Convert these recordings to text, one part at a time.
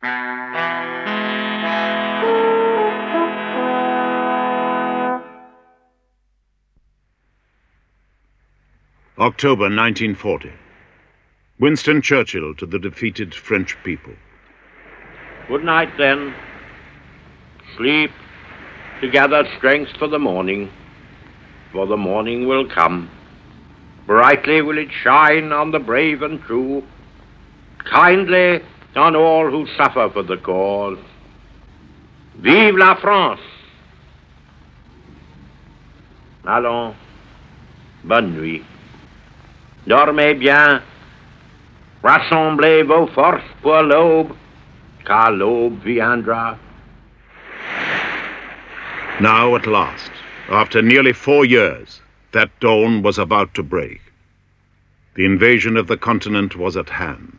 October 1940. Winston Churchill to the defeated French people. Good night, then. Sleep to gather strength for the morning will come. Brightly will it shine on the brave and true, kindly on all who suffer for the cause. Vive la France! Allons, bonne nuit. Dormez bien. Rassemblez vos forces pour l'aube, car l'aube viendra. Now at last, after nearly 4 years, that dawn was about to break. The invasion of the continent was at hand.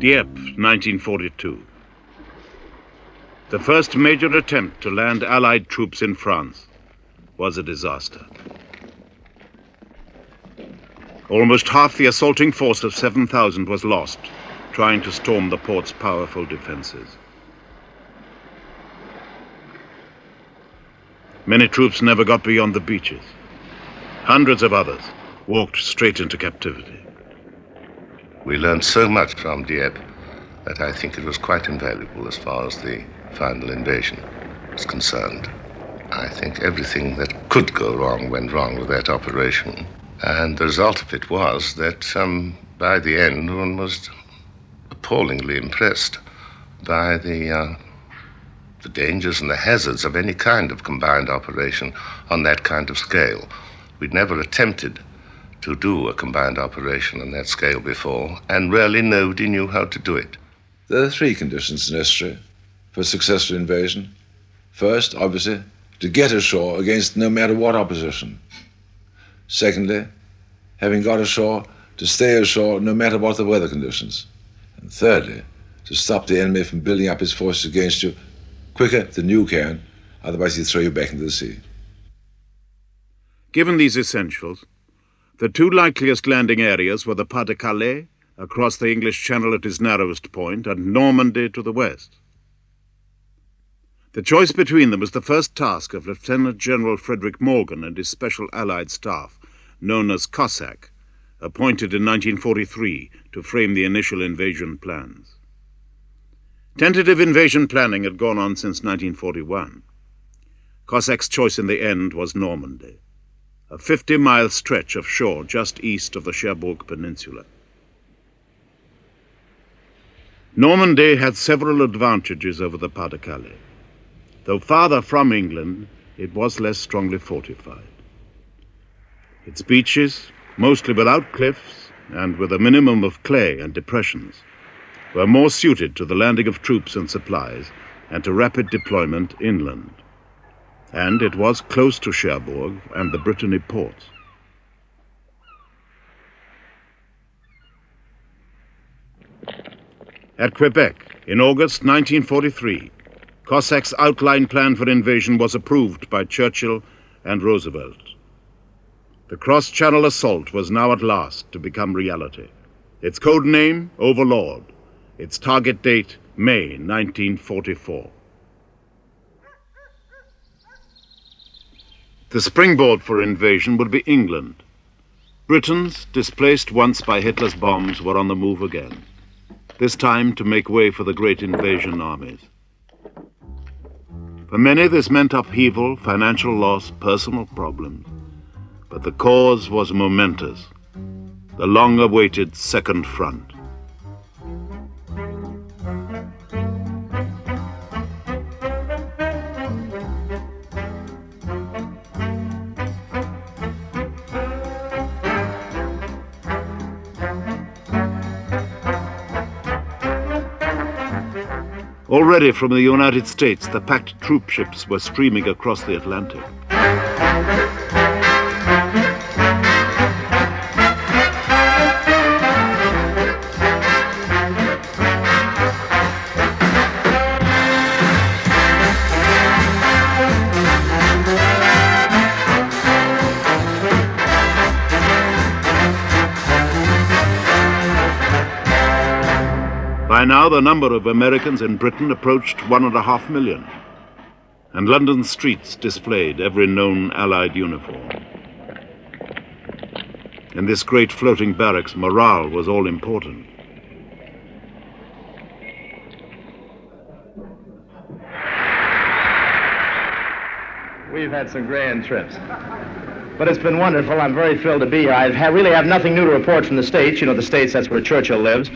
Dieppe, 1942. The first major attempt to land Allied troops in France was a disaster. Almost half the assaulting force of 7,000 was lost trying to storm the port's powerful defenses. Many troops never got beyond the beaches. Hundreds of others walked straight into captivity. We learned so much from Dieppe that I think it was quite invaluable as far as the final invasion was concerned. I think everything that could go wrong went wrong with that operation. And the result of it was that by the end, one was appallingly impressed by the dangers and the hazards of any kind of combined operation on that kind of scale. We'd never attempted to do a combined operation on that scale before, and really nobody knew how to do it. There are 3 conditions necessary for a successful invasion. First, obviously, to get ashore against no matter what opposition. Secondly, having got ashore, to stay ashore no matter what the weather conditions. And thirdly, to stop the enemy from building up his forces against you quicker than you can, otherwise he'll throw you back into the sea. Given these essentials, the 2 likeliest landing areas were the Pas de Calais, across the English Channel at its narrowest point, and Normandy to the west. The choice between them was the first task of Lieutenant General Frederick Morgan and his special Allied staff, known as Cossack, appointed in 1943 to frame the initial invasion plans. Tentative invasion planning had gone on since 1941. Cossack's choice in the end was Normandy, a 50-mile stretch of shore just east of the Cherbourg Peninsula. Normandy had several advantages over the Pas de Calais. Though farther from England, it was less strongly fortified. Its beaches, mostly without cliffs and with a minimum of clay and depressions, were more suited to the landing of troops and supplies and to rapid deployment inland. And it was close to Cherbourg and the Brittany ports. At Quebec, in August 1943, Cossack's outline plan for invasion was approved by Churchill and Roosevelt. The cross-channel assault was now at last to become reality. Its code name, Overlord. Its target date, May 1944. The springboard for invasion would be England. Britons, displaced once by Hitler's bombs, were on the move again. this time to make way for the great invasion armies. For many, this meant upheaval, financial loss, personal problems. But the cause was momentous, the long-awaited Second Front. Already from the United States, the packed troop ships were streaming across the Atlantic. By now, the number of Americans in Britain approached 1.5 million, and London's streets displayed every known Allied uniform. In this great floating barracks, morale was all important. We've had some grand trips. But it's been wonderful. I'm very thrilled to be here. I really have nothing new to report from the States. You know, the States, that's where Churchill lives.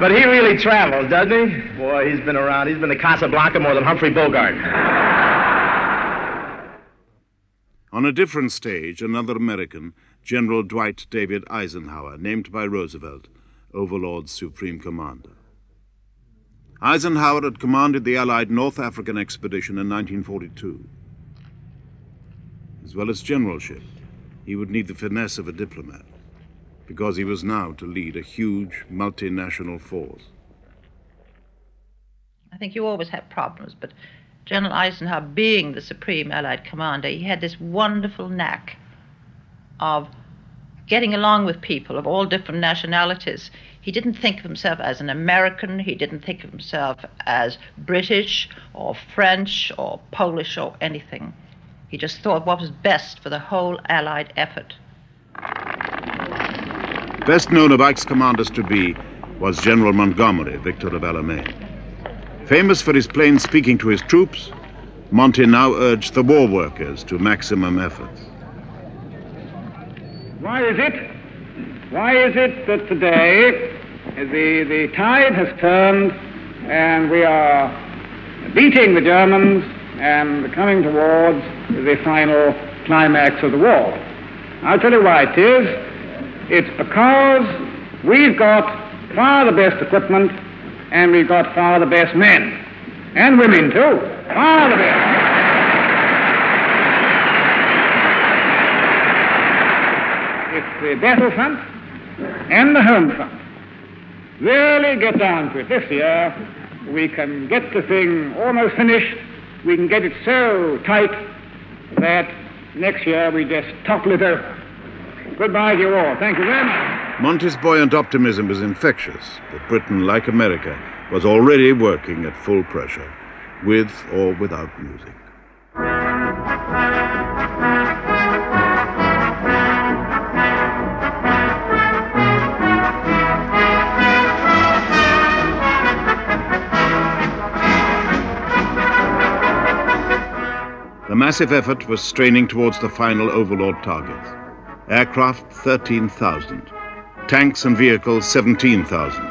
But he really travels, doesn't he? Boy, he's been around. He's been to Casablanca more than Humphrey Bogart. On a different stage, another American, General Dwight David Eisenhower, named by Roosevelt, Overlord's supreme commander. Eisenhower had commanded the Allied North African expedition in 1942. As well as generalship, he would need the finesse of a diplomat, because he was now to lead a huge multinational force. I think you always have problems, but General Eisenhower, being the supreme Allied commander, he had this wonderful knack of getting along with people of all different nationalities. He didn't think of himself as an American. He didn't think of himself as British or French or Polish or anything. He just thought what was best for the whole Allied effort. Best known of Ike's commanders to be was General Montgomery, Victor of Alamein. Famous for his plain speaking to his troops, Monty now urged the war workers to maximum efforts. Why is it that today the tide has turned and we are beating the Germans and coming towards the final climax of the war? I'll tell you why it is. It's because we've got far the best equipment and we've got far the best men. And women too. Far the best. It's the battlefront and the home front. Really get down to it. This year we can get the thing almost finished. We can get it so tight that next year we just topple it over. Goodbye to you all. Thank you very much. Monty's buoyant optimism was infectious, but Britain, like America, was already working at full pressure, with or without music. The massive effort was straining towards the final Overlord targets. Aircraft, 13,000. Tanks and vehicles, 17,000.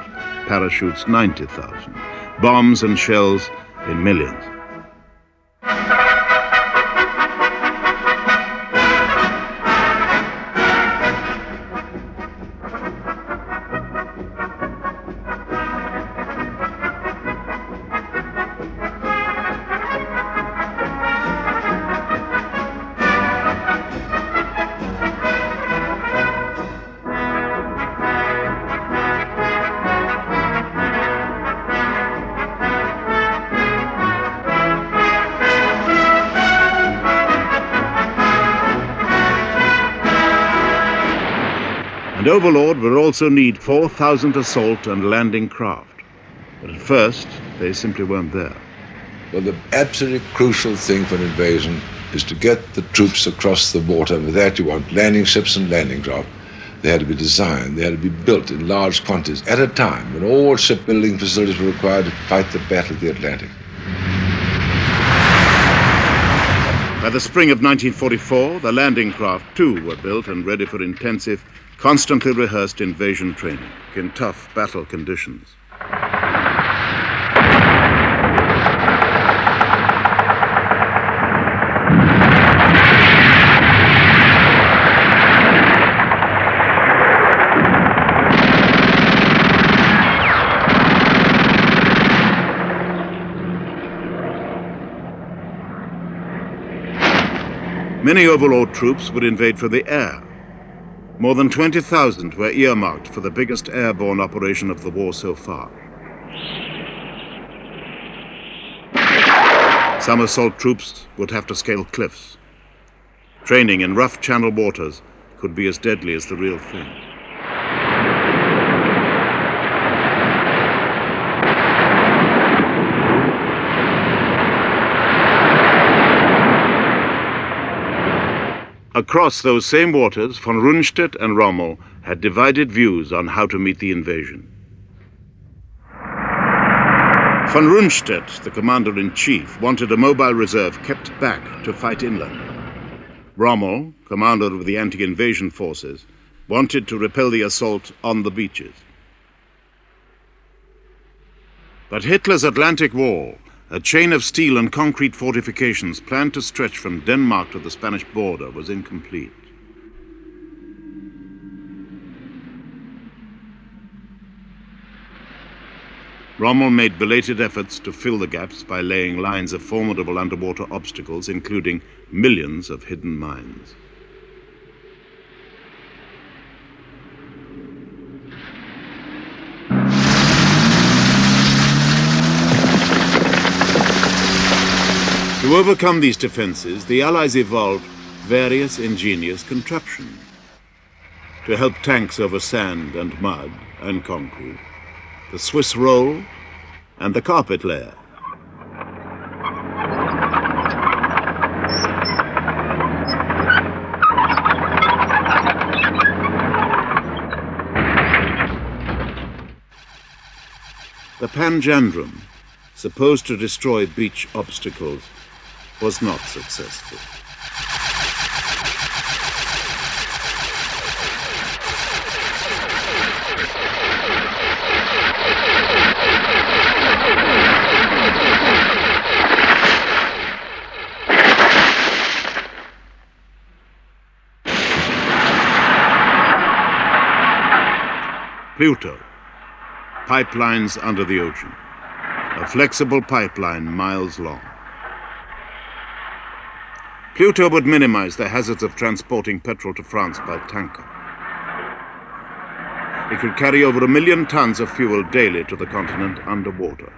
Parachutes, 90,000. Bombs and shells in millions. And Overlord would also need 4,000 assault and landing craft. But at first, they simply weren't there. Well, the absolutely crucial thing for an invasion is to get the troops across the water. For that you want landing ships and landing craft. They had to be designed, they had to be built in large quantities at a time when all shipbuilding facilities were required to fight the Battle of the Atlantic. By the spring of 1944, the landing craft too were built and ready for intensive, constantly rehearsed invasion training in tough battle conditions. Many overlord troops would invade from the air. More than 20,000 were earmarked for the biggest airborne operation of the war so far. Some assault troops would have to scale cliffs. Training in rough channel waters could be as deadly as the real thing. Across those same waters, von Rundstedt and Rommel had divided views on how to meet the invasion. Von Rundstedt, the commander-in-chief, wanted a mobile reserve kept back to fight inland. Rommel, commander of the anti-invasion forces, wanted to repel the assault on the beaches. But Hitler's Atlantic Wall, a chain of steel and concrete fortifications planned to stretch from Denmark to the Spanish border, was incomplete. Rommel made belated efforts to fill the gaps by laying lines of formidable underwater obstacles, including millions of hidden mines. To overcome these defenses, the Allies evolved various ingenious contraptions to help tanks over sand and mud and concrete, the Swiss roll and the carpet layer. The Panjandrum, supposed to destroy beach obstacles, was not successful. Pluto, pipelines under the ocean, a flexible pipeline miles long. Pluto would minimize the hazards of transporting petrol to France by tanker. It could carry over 1 million tons of fuel daily to the continent underwater.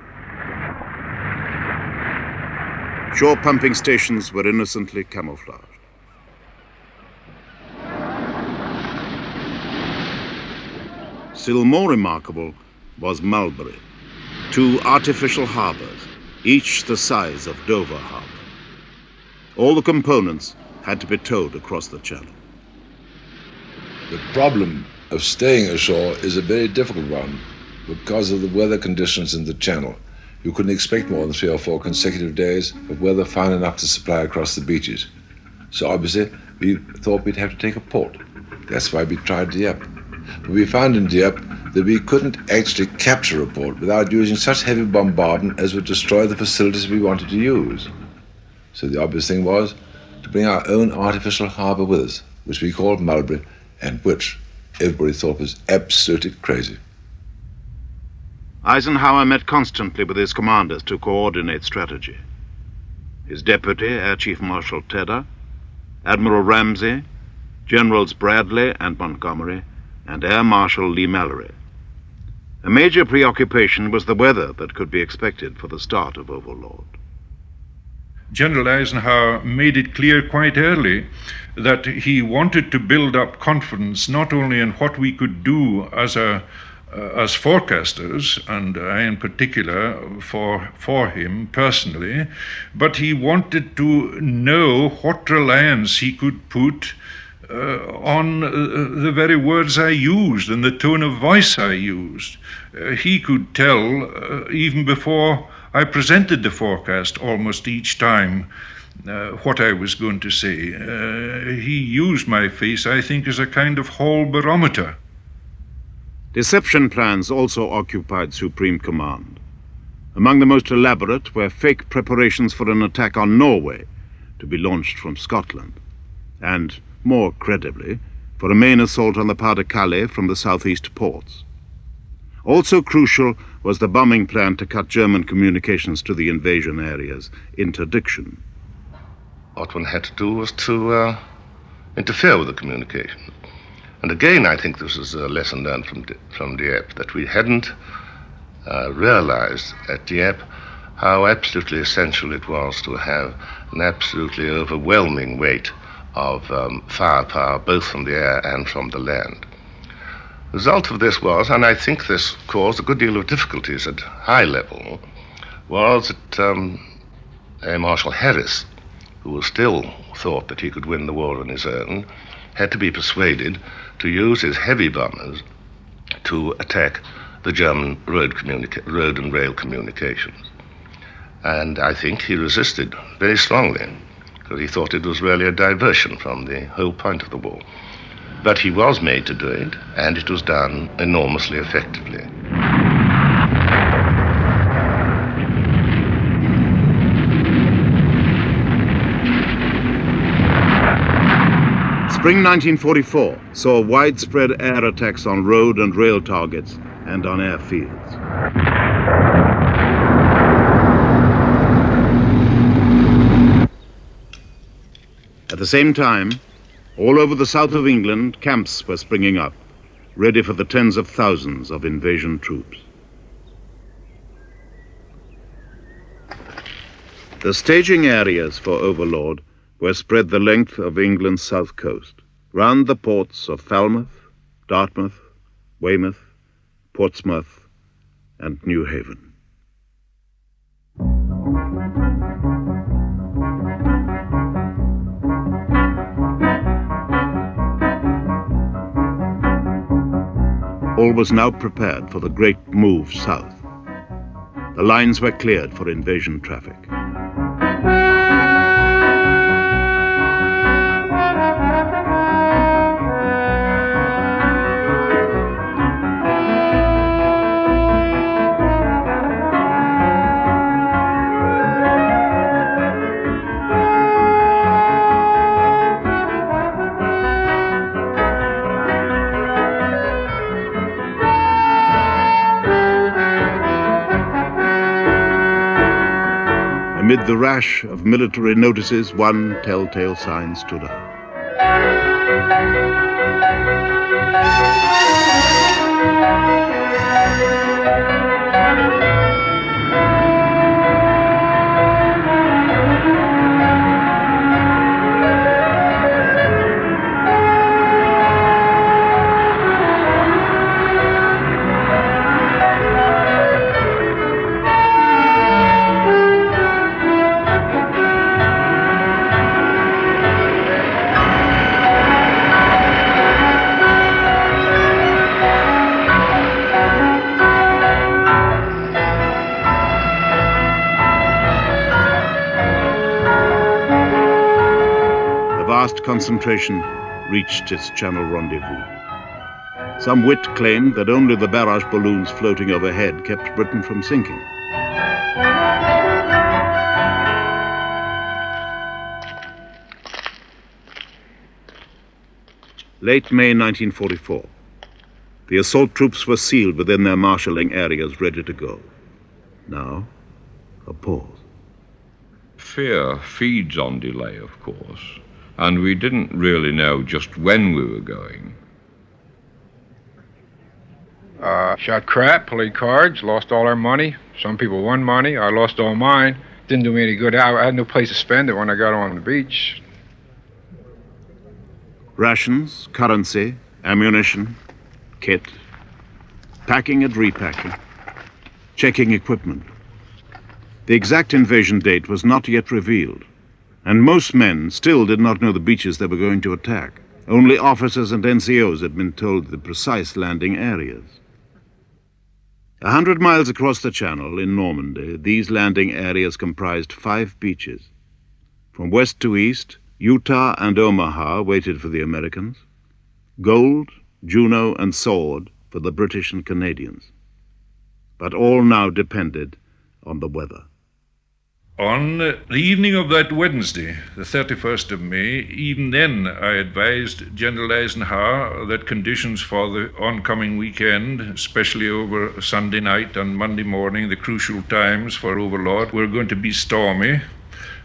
Shore pumping stations were innocently camouflaged. Still more remarkable was Mulberry, 2 artificial harbors, each the size of Dover Harbor. All the components had to be towed across the channel. The problem of staying ashore is a very difficult one because of the weather conditions in the channel. You couldn't expect more than 3 or 4 consecutive days of weather fine enough to supply across the beaches. So obviously we thought we'd have to take a port. That's why we tried Dieppe. But we found in Dieppe that we couldn't actually capture a port without using such heavy bombardment as would destroy the facilities we wanted to use. So the obvious thing was to bring our own artificial harbor with us, which we called Mulberry, and which everybody thought was absolutely crazy. Eisenhower met constantly with his commanders to coordinate strategy. His deputy, Air Chief Marshal Tedder, Admiral Ramsey, Generals Bradley and Montgomery, and Air Marshal Lee Mallory. A major preoccupation was the weather that could be expected for the start of Overlord. General Eisenhower made it clear quite early that he wanted to build up confidence not only in what we could do as a as forecasters, and I in particular for him personally, but he wanted to know what reliance he could put on the very words I used and the tone of voice I used. He could tell, even before I presented the forecast almost each time, what I was going to say. He used my face, I think, as a kind of hall barometer. Deception plans also occupied Supreme Command. Among the most elaborate were fake preparations for an attack on Norway, to be launched from Scotland, and, more credibly, for a main assault on the Pas-de-Calais from the southeast ports. Also crucial was the bombing plan to cut German communications to the invasion areas, interdiction. What one had to do was to interfere with the communication. And again, I think this is a lesson learned from Dieppe, that we hadn't realized at Dieppe how absolutely essential it was to have an absolutely overwhelming weight of firepower, both from the air and from the land. The result of this was, and I think this caused a good deal of difficulties at high level, was that Air Marshal Harris, who still thought that he could win the war on his own, had to be persuaded to use his heavy bombers to attack the German road and rail communications. And I think he resisted very strongly, because he thought it was really a diversion from the whole point of the war. But he was made to do it, and it was done enormously effectively. Spring 1944 saw widespread air attacks on road and rail targets and on airfields. At the same time, all over the south of England, camps were springing up, ready for the tens of thousands of invasion troops. The staging areas for Overlord were spread the length of England's south coast, round the ports of Falmouth, Dartmouth, Weymouth, Portsmouth, and New Haven. All was now prepared for the great move south. The lines were cleared for invasion traffic. Amid the rash of military notices, one telltale sign stood out. Concentration reached its channel rendezvous. Some wit claimed that only the barrage balloons floating overhead kept Britain from sinking. Late May 1944. The assault troops were sealed within their marshalling areas, ready to go. Now, a pause. Fear feeds on delay, of course. And we didn't really know just when we were going. Shot crap, played cards, lost all our money. Some people won money, I lost all mine. Didn't do me any good. I had no place to spend it when I got on the beach. Rations, currency, ammunition, kit, packing and repacking, checking equipment. The exact invasion date was not yet revealed, and most men still did not know the beaches they were going to attack. Only officers and NCOs had been told the precise landing areas. 100 miles across the channel in Normandy, these landing areas comprised 5 beaches. From west to east, Utah and Omaha waited for the Americans. Gold, Juno, and Sword for the British and Canadians. But all now depended on the weather. On the evening of that Wednesday, the 31st of May, even then I advised General Eisenhower that conditions for the oncoming weekend, especially over Sunday night and Monday morning, the crucial times for Overlord, were going to be stormy.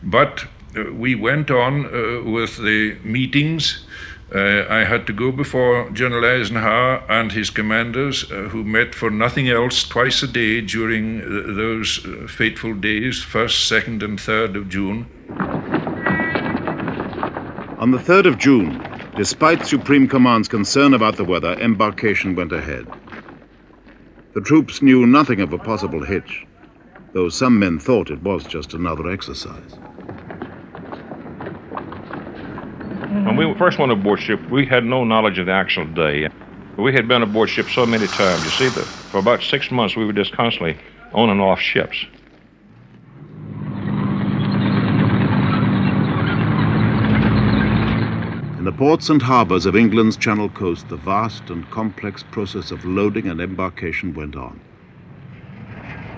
But we went on with the meetings. I had to go before General Eisenhower and his commanders, who met for nothing else twice a day during those fateful days, 1st, 2nd, and 3rd of June. On the 3rd of June, despite Supreme Command's concern about the weather, embarkation went ahead. The troops knew nothing of a possible hitch, though some men thought it was just another exercise. When we first went aboard ship, we had no knowledge of the actual day. We had been aboard ship so many times. You see, for about 6 months, we were just constantly on and off ships. In the ports and harbors of England's Channel coast, the vast and complex process of loading and embarkation went on.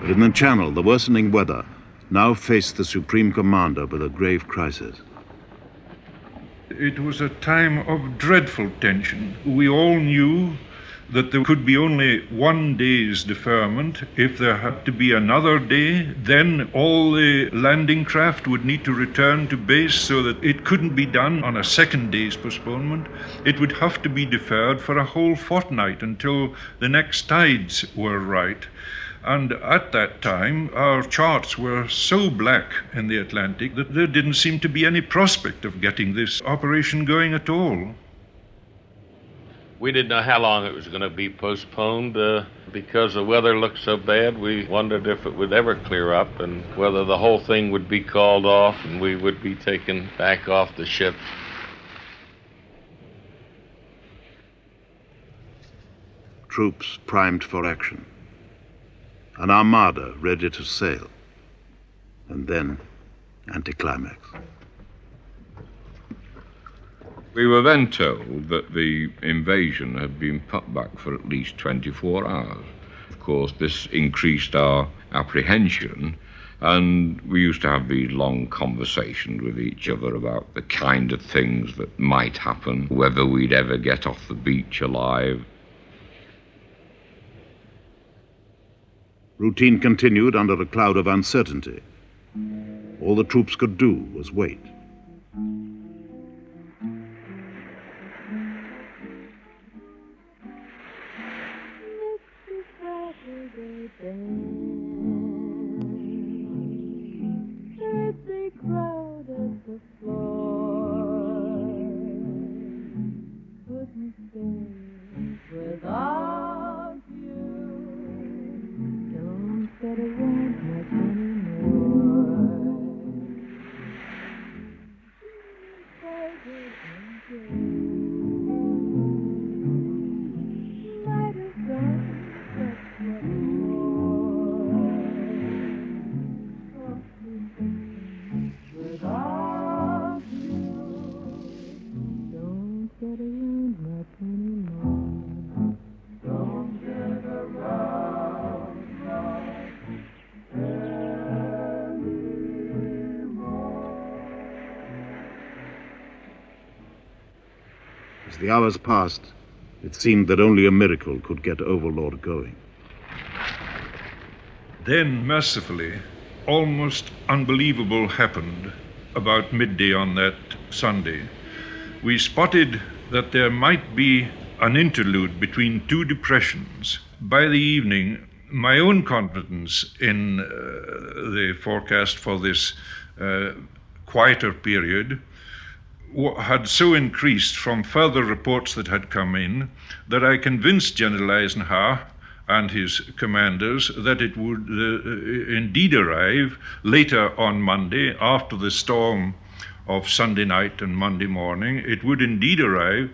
But in the Channel, the worsening weather now faced the Supreme Commander with a grave crisis. It was a time of dreadful tension. We all knew that there could be only one day's deferment. If there had to be another day, then all the landing craft would need to return to base, so that it couldn't be done on a second day's postponement. It would have to be deferred for a whole fortnight until the next tides were right. And at that time, our charts were so black in the Atlantic that there didn't seem to be any prospect of getting this operation going at all. We didn't know how long it was going to be postponed. Because the weather looked so bad, we wondered if it would ever clear up and whether the whole thing would be called off and we would be taken back off the ship. Troops primed for action. An armada ready to sail. And then, anticlimax. We were then told that the invasion had been put back for at least 24 hours. Of course, this increased our apprehension, and we used to have these long conversations with each other about the kind of things that might happen, whether we'd ever get off the beach alive. Routine continued under a cloud of uncertainty. All the troops could do was wait. As the hours passed, it seemed that only a miracle could get Overlord going. Then, mercifully, almost unbelievable happened about midday on that Sunday. We spotted that there might be an interlude between two depressions. By the evening, my own confidence in the forecast for this quieter period had so increased from further reports that had come in that I convinced General Eisenhower and his commanders that it would indeed arrive later on Monday, after the storm of Sunday night and Monday morning. It would indeed arrive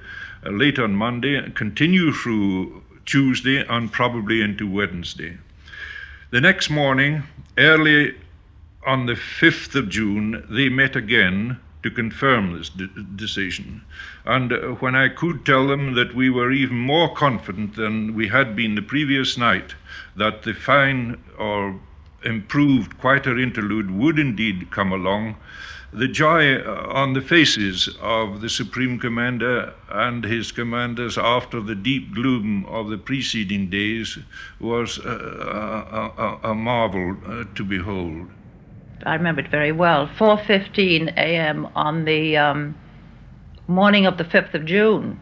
late on Monday, continue through Tuesday, and probably into Wednesday. The next morning, early on the 5th of June, they met again to confirm this decision. And when I could tell them that we were even more confident than we had been the previous night that the fine or improved quieter interlude would indeed come along, the joy on the faces of the Supreme Commander and his commanders after the deep gloom of the preceding days was a marvel to behold. I remember it very well. 4:15 a.m. on the morning of the 5th of June.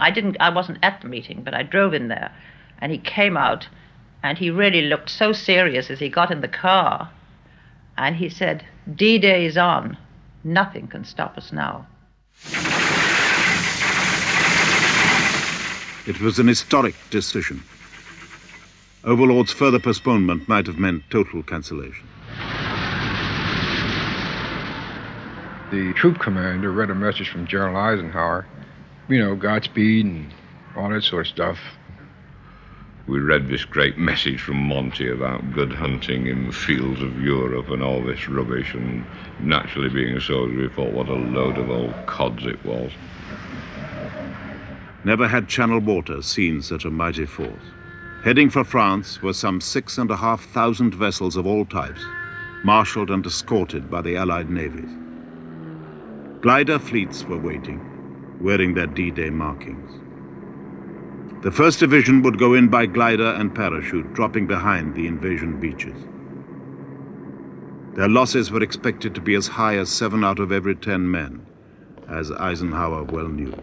I wasn't at the meeting, but I drove in there, and he came out, and he really looked so serious as he got in the car, and he said, "D-Day is on. Nothing can stop us now." It was an historic decision. Overlord's further postponement might have meant total cancellation. The troop commander read a message from General Eisenhower, Godspeed and all that sort of stuff. We read this great message from Monty about good hunting in the fields of Europe and all this rubbish, and naturally being a soldier, we thought what a load of old cods it was. Never had Channel waters seen such a mighty force. Heading for France were some 6,500 vessels of all types, marshaled and escorted by the Allied navies. Glider fleets were waiting, wearing their D-Day markings. The 1st Division would go in by glider and parachute, dropping behind the invasion beaches. Their losses were expected to be as high as 7 out of every 10 men, as Eisenhower well knew.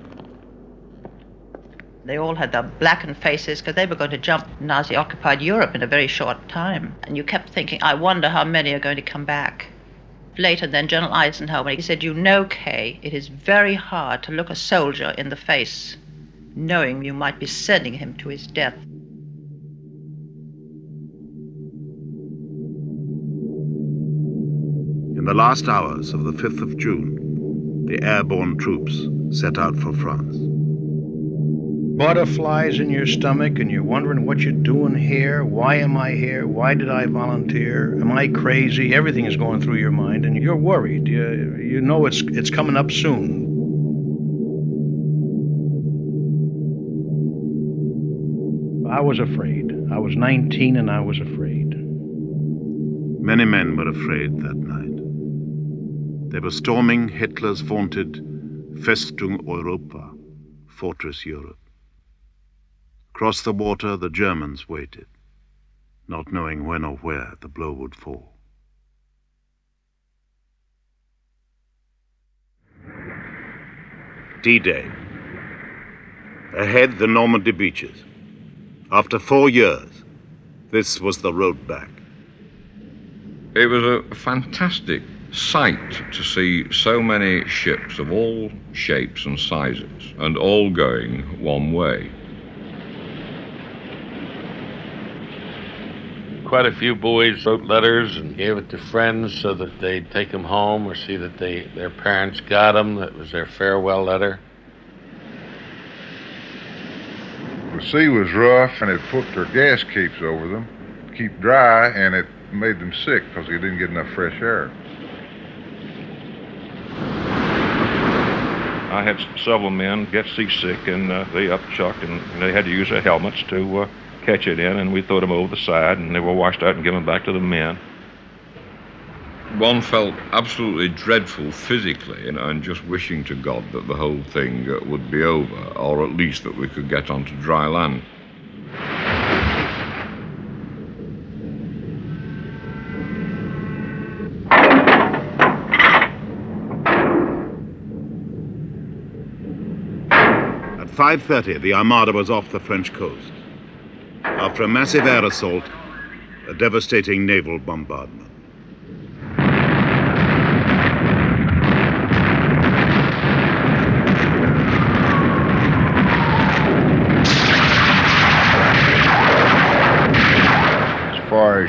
They all had their blackened faces because they were going to jump Nazi-occupied Europe in a very short time. And you kept thinking, I wonder how many are going to come back. Later then, General Eisenhower, he said, Kay, it is very hard to look a soldier in the face, knowing you might be sending him to his death. In the last hours of the 5th of June, the airborne troops set out for France. Butterflies in your stomach, and you're wondering what you're doing here. Why am I here? Why did I volunteer? Am I crazy? Everything is going through your mind, and you're worried. You know it's coming up soon. I was afraid. I was 19, and I was afraid. Many men were afraid that night. They were storming Hitler's vaunted Festung Europa, Fortress Europe. Across the water, the Germans waited, not knowing when or where the blow would fall. D-Day. Ahead, the Normandy beaches. After 4 years, this was the road back. It was a fantastic sight to see so many ships of all shapes and sizes, and all going one way. Quite a few boys wrote letters and gave it to friends so that they'd take them home or see that their parents got them. That was their farewell letter. The sea was rough, and it put their gas capes over them to keep dry, and it made them sick because they didn't get enough fresh air. I had several men get seasick, and they upchucked, and they had to use their helmets to catch it in, and we threw them over the side, and they were washed out and given back to the men. One felt absolutely dreadful physically, and just wishing to God that the whole thing would be over, or at least that we could get onto dry land. At 5:30, the Armada was off the French coast. After a massive air assault, a devastating naval bombardment.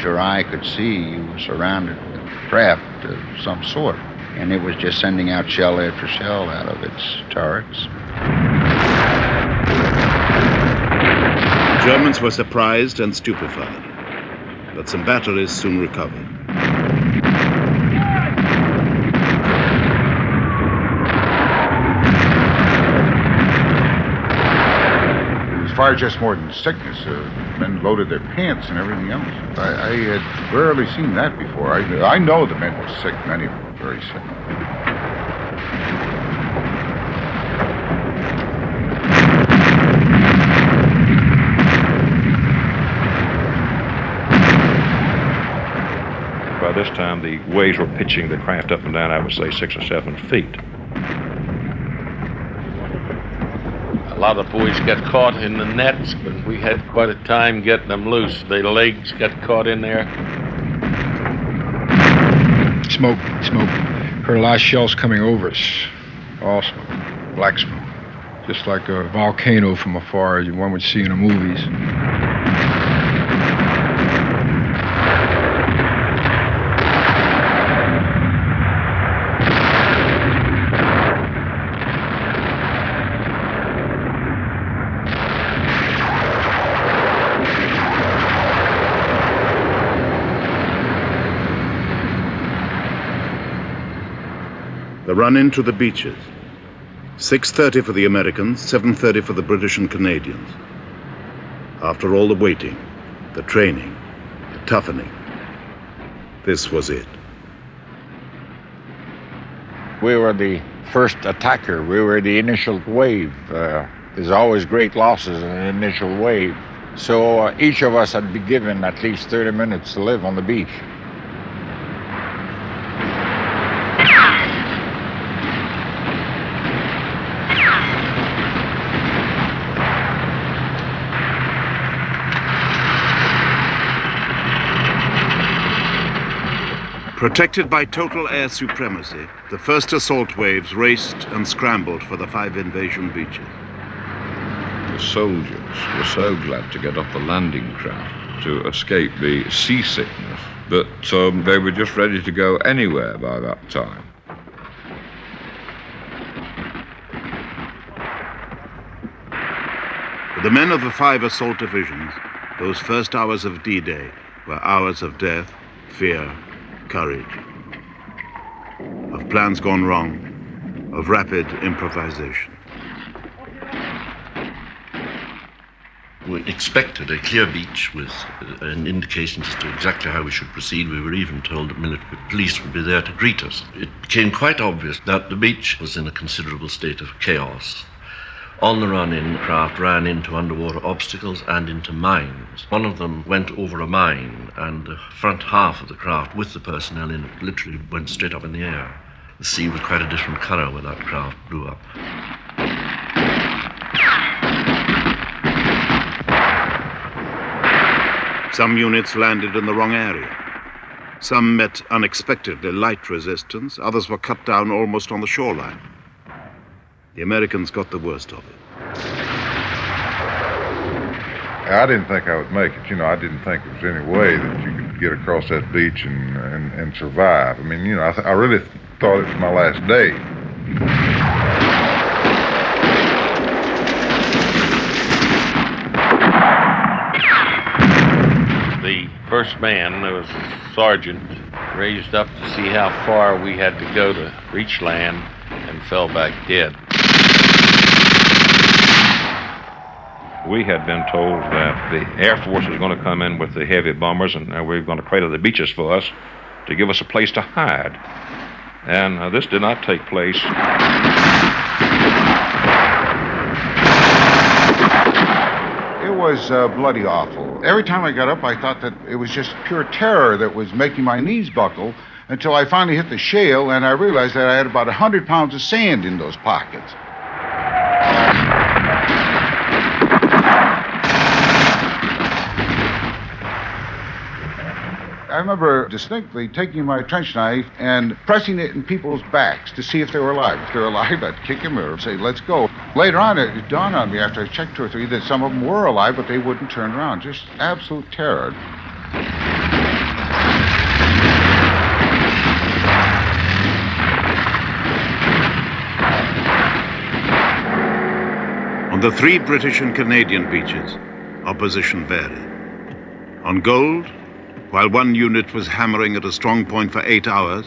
as your eye could see, you were surrounded with craft of some sort. And it was just sending out shell after shell out of its turrets. The Germans were surprised and stupefied, but some batteries soon recovered. It was fire just more than sickness. Men loaded their pants and everything else. I had rarely seen that before. I know the men were sick. Many of them were very sick. By this time, the waves were pitching the craft up and down, I would say, 6 or 7 feet. A lot of the boys got caught in the nets, but we had quite a time getting them loose. Their legs got caught in there. Smoke. Heard a lot of shells coming over us. All smoke, black smoke. Just like a volcano from afar, as one would see in the movies. The run into the beaches. 6:30 for the Americans, 7:30 for the British and Canadians. After all the waiting, the training, the toughening, this was it. We were the first attacker. We were the initial wave. There's always great losses in an initial wave. So each of us had been given at least 30 minutes to live on the beach. Protected by total air supremacy, the first assault waves raced and scrambled for the 5 invasion beaches. The soldiers were so glad to get off the landing craft to escape the seasickness that they were just ready to go anywhere by that time. For the men of the 5 assault divisions, those first hours of D-Day were hours of death, fear, courage, of plans gone wrong, of rapid improvisation. We expected a clear beach with an indication as to exactly how we should proceed. We were even told that military police would be there to greet us. It became quite obvious that the beach was in a considerable state of chaos. On the run-in, craft ran into underwater obstacles and into mines. One of them went over a mine, and the front half of the craft with the personnel in it literally went straight up in the air. The sea was quite a different color where that craft blew up. Some units landed in the wrong area. Some met unexpectedly light resistance. Others were cut down almost on the shoreline. The Americans got the worst of it. I didn't think I would make it. I didn't think there was any way that you could get across that beach and survive. I mean, I really thought it was my last day. The first man, there was a sergeant, raised up to see how far we had to go to reach land and fell back dead. We had been told that the Air Force was going to come in with the heavy bombers and we were going to crater the beaches for us to give us a place to hide. And this did not take place. It was bloody awful. Every time I got up, I thought that it was just pure terror that was making my knees buckle until I finally hit the shale and I realized that I had about 100 pounds of sand in those pockets. I remember distinctly taking my trench knife and pressing it in people's backs to see if they were alive. If they were alive, I'd kick them or say, let's go. Later on, it dawned on me after I checked 2 or 3 that some of them were alive, but they wouldn't turn around. Just absolute terror. the 3 British and Canadian beaches, opposition varied. On Gold, while one unit was hammering at a strong point for 8 hours,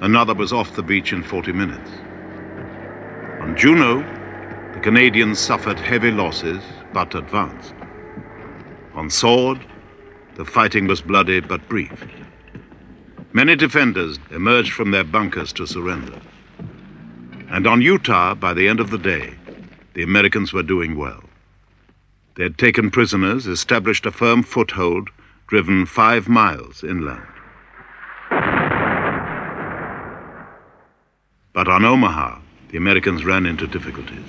another was off the beach in 40 minutes. On Juno, the Canadians suffered heavy losses but advanced. On Sword, the fighting was bloody but brief. Many defenders emerged from their bunkers to surrender. And on Utah, by the end of the day, the Americans were doing well. They had taken prisoners, established a firm foothold, driven 5 miles inland. But on Omaha, the Americans ran into difficulties.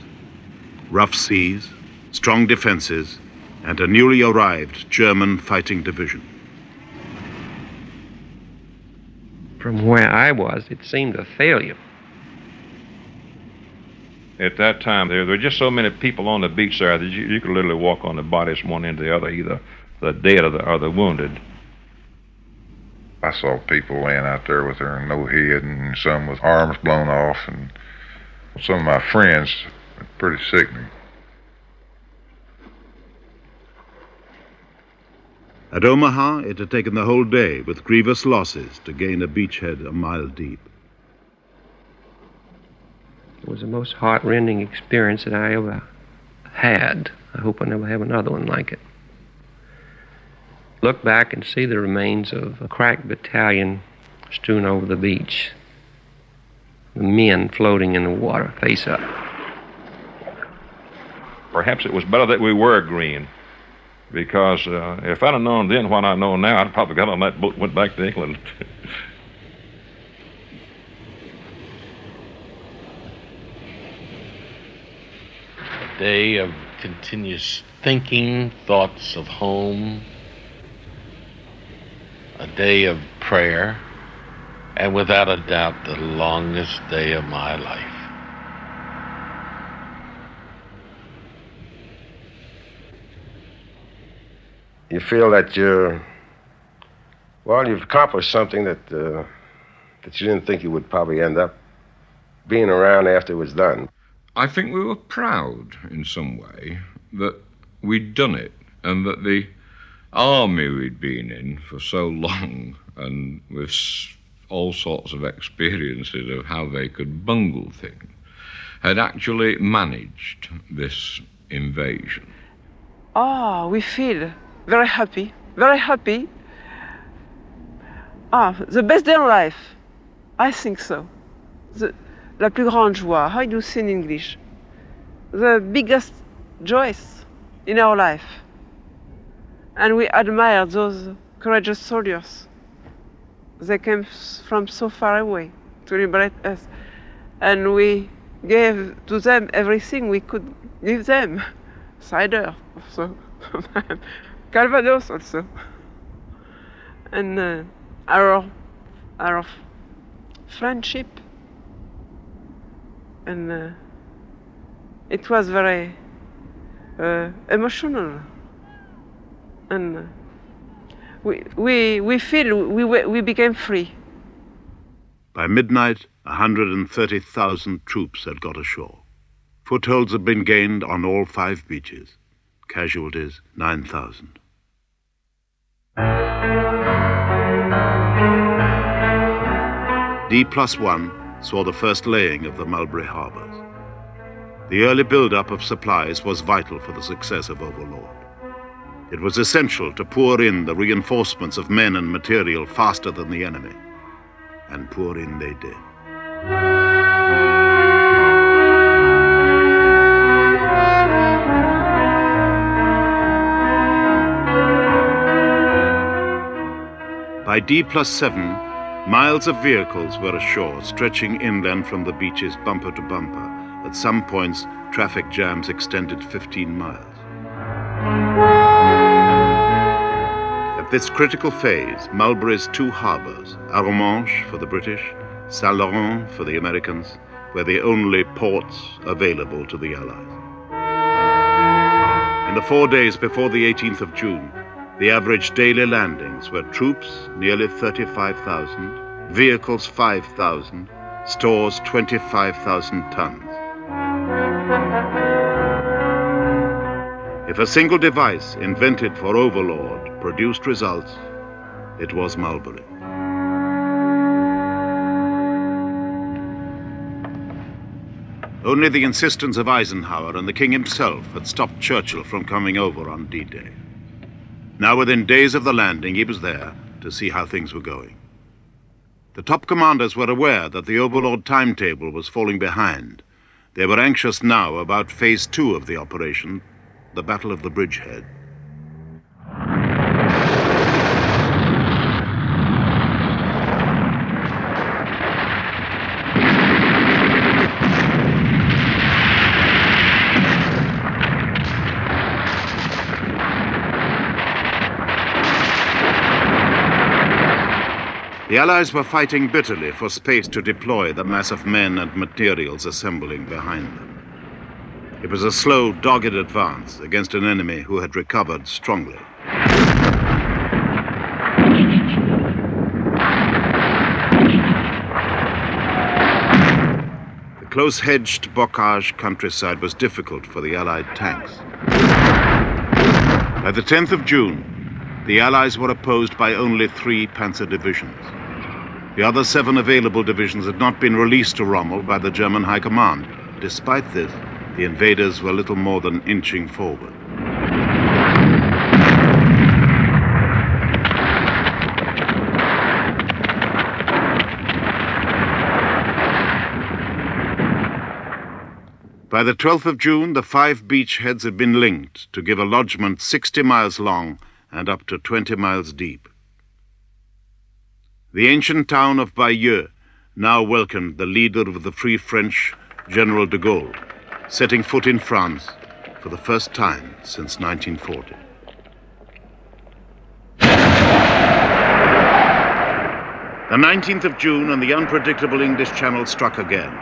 Rough seas, strong defenses, and a newly arrived German fighting division. From where I was, it seemed a failure. At that time, there were just so many people on the beach there that you could literally walk on the bodies from one end to the other, either the dead or the wounded. I saw people laying out there with their no head and some with arms blown off, and some of my friends were pretty sickening. At Omaha, it had taken the whole day with grievous losses to gain a beachhead a mile deep. It was the most heart-rending experience that I ever had. I hope I never have another one like it. Look back and see the remains of a cracked battalion strewn over the beach. The men floating in the water, face up. Perhaps it was better that we were green, because if I'd have known then what I know now, I'd probably got on that boat and went back to England. Day of continuous thinking, thoughts of home, a day of prayer, and without a doubt the longest day of my life. You feel that you've accomplished something that you didn't think you would probably end up being around after it was done. I think we were proud, in some way, that we'd done it, and that the army we'd been in for so long, and with all sorts of experiences of how they could bungle things, had actually managed this invasion. Oh, we feel very happy, very happy. The best day in life, I think so. La plus grande joie, how do you say in English? The biggest joys in our life. And we admire those courageous soldiers. They came from so far away to liberate us. And we gave to them everything we could give them. Cider also. Calvados also. And our friendship. And it was very emotional. And we feel we became free. By midnight, 130,000 troops had got ashore. Footholds had been gained on all 5 beaches. Casualties, 9,000. D+1 saw the first laying of the Mulberry Harbors. The early build-up of supplies was vital for the success of Overlord. It was essential to pour in the reinforcements of men and material faster than the enemy. And pour in they did. By D+7, miles of vehicles were ashore, stretching inland from the beaches bumper to bumper. At some points, traffic jams extended 15 miles. At this critical phase, Mulberry's 2 harbors, Arromanches for the British, Saint-Laurent for the Americans, were the only ports available to the Allies. In the 4 days before the 18th of June, the average daily landings were troops, nearly 35,000, vehicles 5,000, stores 25,000 tons. If a single device invented for Overlord produced results, it was Mulberry. Only the insistence of Eisenhower and the King himself had stopped Churchill from coming over on D-Day. Now, within days of the landing, he was there to see how things were going. The top commanders were aware that the Overlord timetable was falling behind. They were anxious now about Phase 2 of the operation, the Battle of the Bridgehead. The Allies were fighting bitterly for space to deploy the mass of men and materials assembling behind them. It was a slow, dogged advance against an enemy who had recovered strongly. The close-hedged bocage countryside was difficult for the Allied tanks. By the 10th of June, the Allies were opposed by only 3 panzer divisions. The other 7 available divisions had not been released to Rommel by the German High Command. Despite this, the invaders were little more than inching forward. By the 12th of June, the 5 beachheads had been linked to give a lodgment 60 miles long and up to 20 miles deep. The ancient town of Bayeux now welcomed the leader of the Free French, General de Gaulle, setting foot in France for the first time since 1940. The 19th of June and the unpredictable English Channel struck again.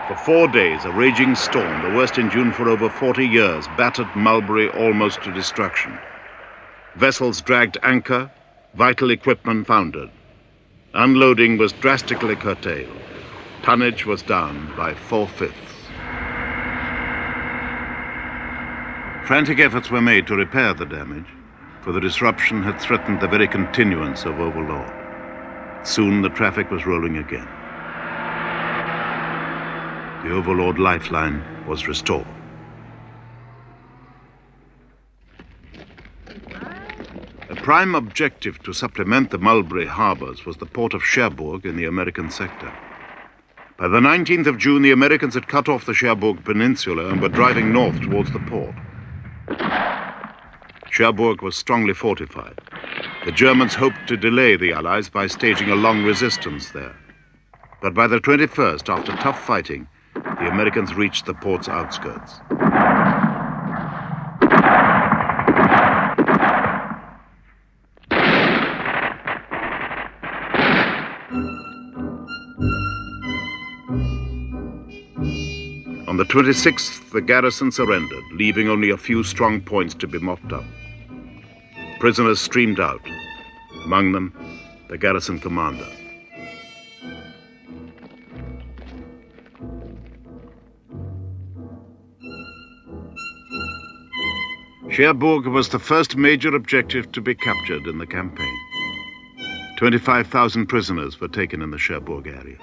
For 4 days, a raging storm, the worst in June for over 40 years, battered Mulberry almost to destruction. Vessels dragged anchor, vital equipment foundered. Unloading was drastically curtailed. Tonnage was down by 4/5. Frantic efforts were made to repair the damage, for the disruption had threatened the very continuance of Overlord. Soon the traffic was rolling again. The Overlord lifeline was restored. A prime objective to supplement the Mulberry harbors was the port of Cherbourg in the American sector. By the 19th of June, the Americans had cut off the Cherbourg Peninsula and were driving north towards the port. Cherbourg was strongly fortified. The Germans hoped to delay the Allies by staging a long resistance there. But by the 21st, after tough fighting, the Americans reached the port's outskirts. On the 26th, the garrison surrendered, leaving only a few strong points to be mopped up. Prisoners streamed out, among them the garrison commander. Cherbourg was the first major objective to be captured in the campaign. 25,000 prisoners were taken in the Cherbourg area.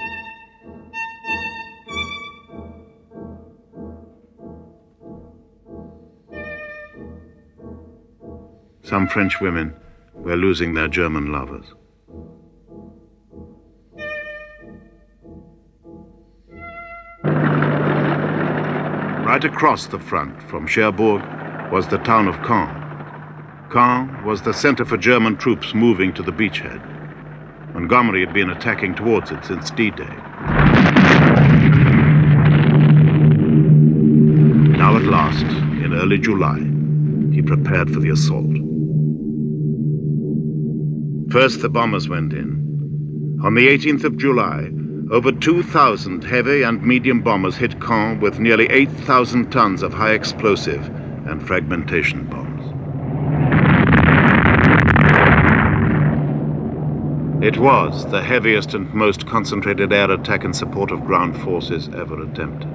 Some French women were losing their German lovers. Right across the front from Cherbourg was the town of Caen. Caen was the center for German troops moving to the beachhead. Montgomery had been attacking towards it since D-Day. Now at last, in early July, he prepared for the assault. First, the bombers went in. On the 18th of July, over 2,000 heavy and medium bombers hit Caen with nearly 8,000 tons of high explosive and fragmentation bombs. It was the heaviest and most concentrated air attack in support of ground forces ever attempted.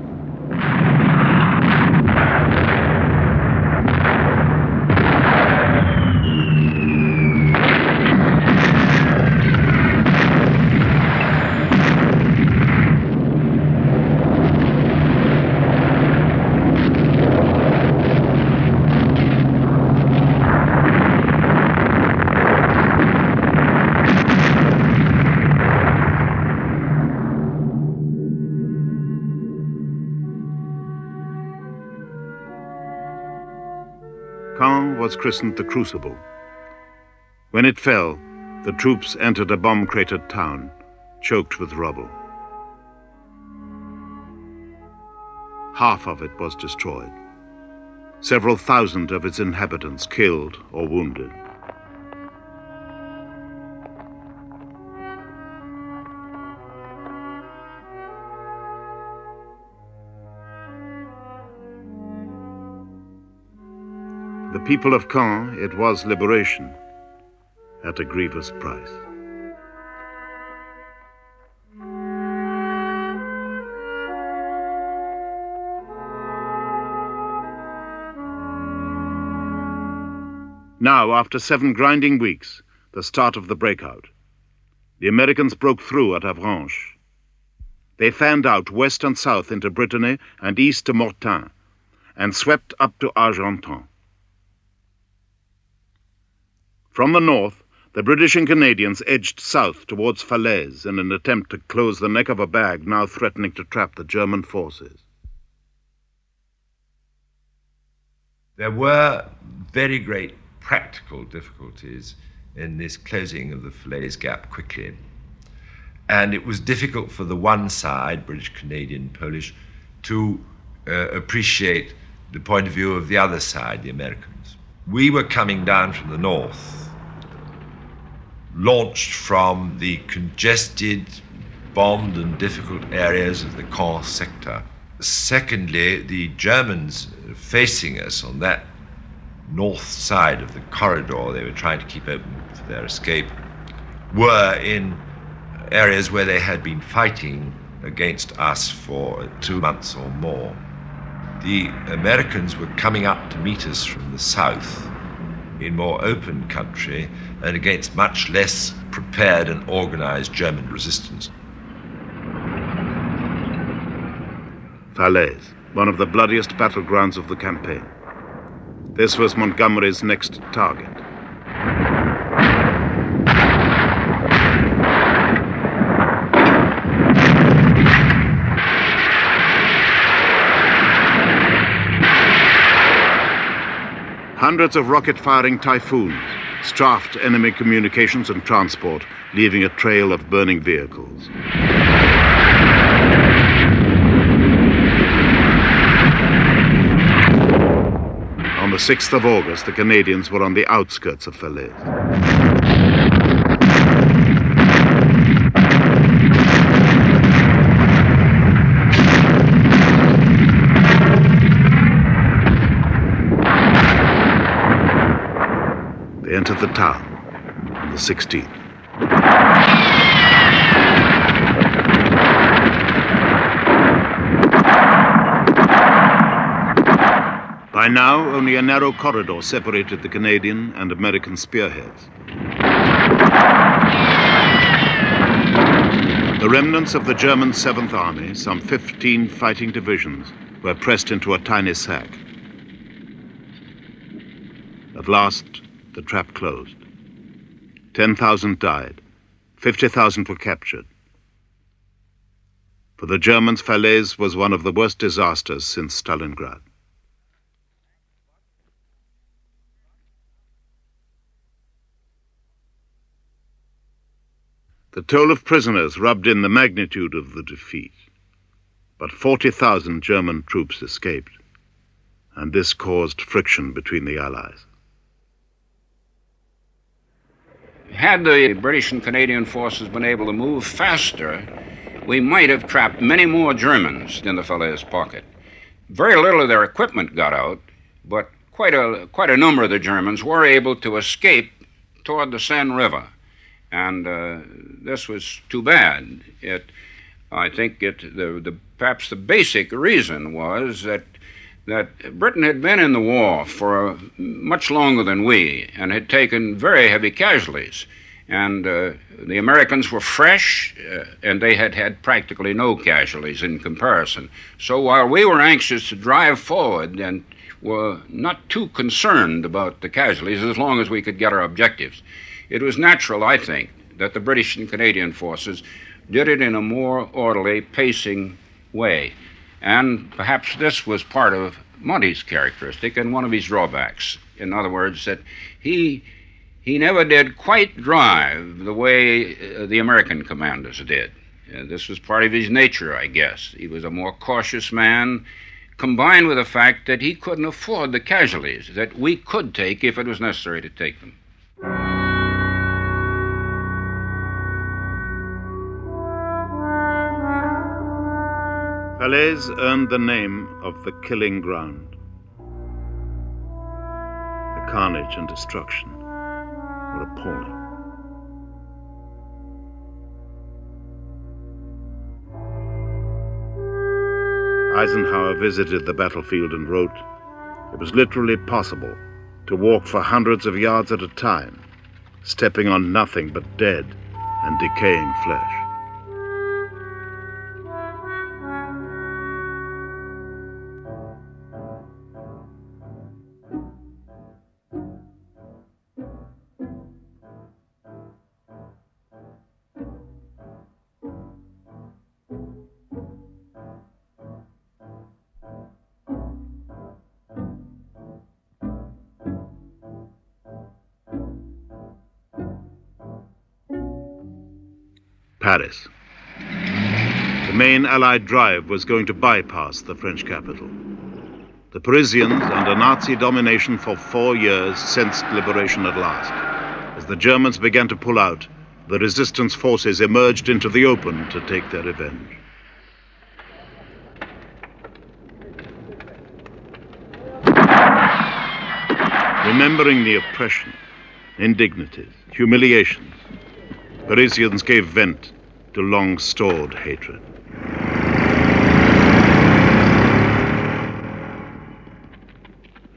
Caen was christened the Crucible. When it fell, the troops entered a bomb-cratered town, choked with rubble. Half of it was destroyed. Several thousand of its inhabitants killed or wounded. The people of Caen, it was liberation at a grievous price. Now, after 7 grinding weeks, the start of the breakout. The Americans broke through at Avranches. They fanned out west and south into Brittany and east to Mortain, and swept up to Argentan. From the north, the British and Canadians edged south towards Falaise in an attempt to close the neck of a bag now threatening to trap the German forces. There were very great practical difficulties in this closing of the Falaise Gap quickly. And it was difficult for the one side, British, Canadian, Polish, to appreciate the point of view of the other side, the Americans. We were coming down from the north, launched from the congested, bombed and difficult areas of the Caen sector. Secondly, the Germans facing us on that north side of the corridor they were trying to keep open for their escape were in areas where they had been fighting against us for 2 months or more. The Americans were coming up to meet us from the south in more open country and against much less prepared and organized German resistance. Falaise, one of the bloodiest battlegrounds of the campaign. This was Montgomery's next target. Hundreds of rocket-firing Typhoons strafed enemy communications and transport, leaving a trail of burning vehicles. On the 6th of August, the Canadians were on the outskirts of Falaise. They entered the town on the 16th. By now, only a narrow corridor separated the Canadian and American spearheads. The remnants of the German 7th Army, some 15 fighting divisions, were pressed into a tiny sack. At last, the trap closed. 10,000 died. 50,000 were captured. For the Germans, Falaise was one of the worst disasters since Stalingrad. The toll of prisoners rubbed in the magnitude of the defeat, but 40,000 German troops escaped, and this caused friction between the Allies. Had the British and Canadian forces been able to move faster, we might have trapped many more Germans in the Falaise pocket. Very little of their equipment got out, but quite a number of the Germans were able to escape toward the Seine River. And this was too bad. I think perhaps the basic reason was that Britain had been in the war for much longer than we and had taken very heavy casualties. And the Americans were fresh, and they had had practically no casualties in comparison. So while we were anxious to drive forward and were not too concerned about the casualties as long as we could get our objectives, it was natural, I think, that the British and Canadian forces did it in a more orderly, pacing way. And perhaps this was part of Monty's characteristic and one of his drawbacks. In other words, that he never did quite drive the way the American commanders did. This was part of his nature, I guess. He was a more cautious man, combined with the fact that he couldn't afford the casualties that we could take if it was necessary to take them. Falaise earned the name of the killing ground. The carnage and destruction were appalling. Eisenhower visited the battlefield and wrote, "It was literally possible to walk for hundreds of yards at a time, stepping on nothing but dead and decaying flesh." Paris. The main Allied drive was going to bypass the French capital. The Parisians, under Nazi domination for 4 years, sensed liberation at last. As the Germans began to pull out, the resistance forces emerged into the open to take their revenge. Remembering the oppression, indignities, humiliations, Parisians gave vent to long-stored hatred.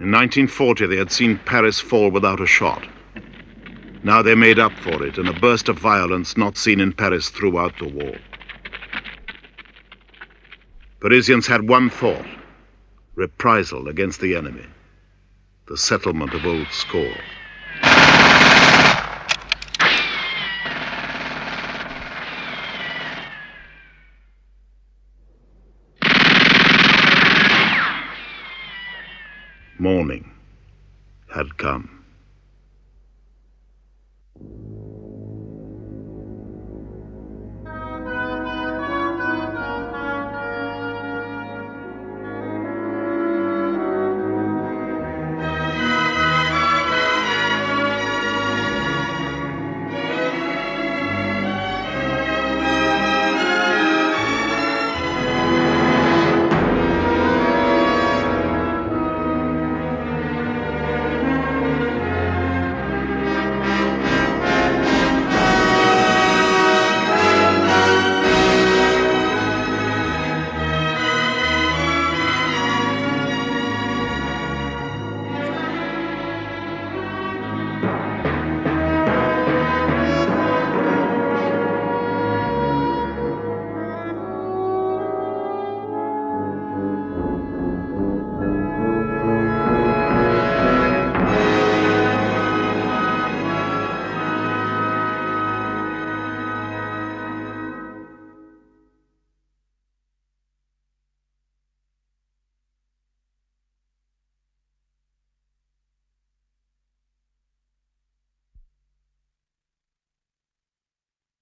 In 1940, they had seen Paris fall without a shot. Now they made up for it in a burst of violence not seen in Paris throughout the war. Parisians had one thought: reprisal against the enemy, the settlement of old scores. Morning had come.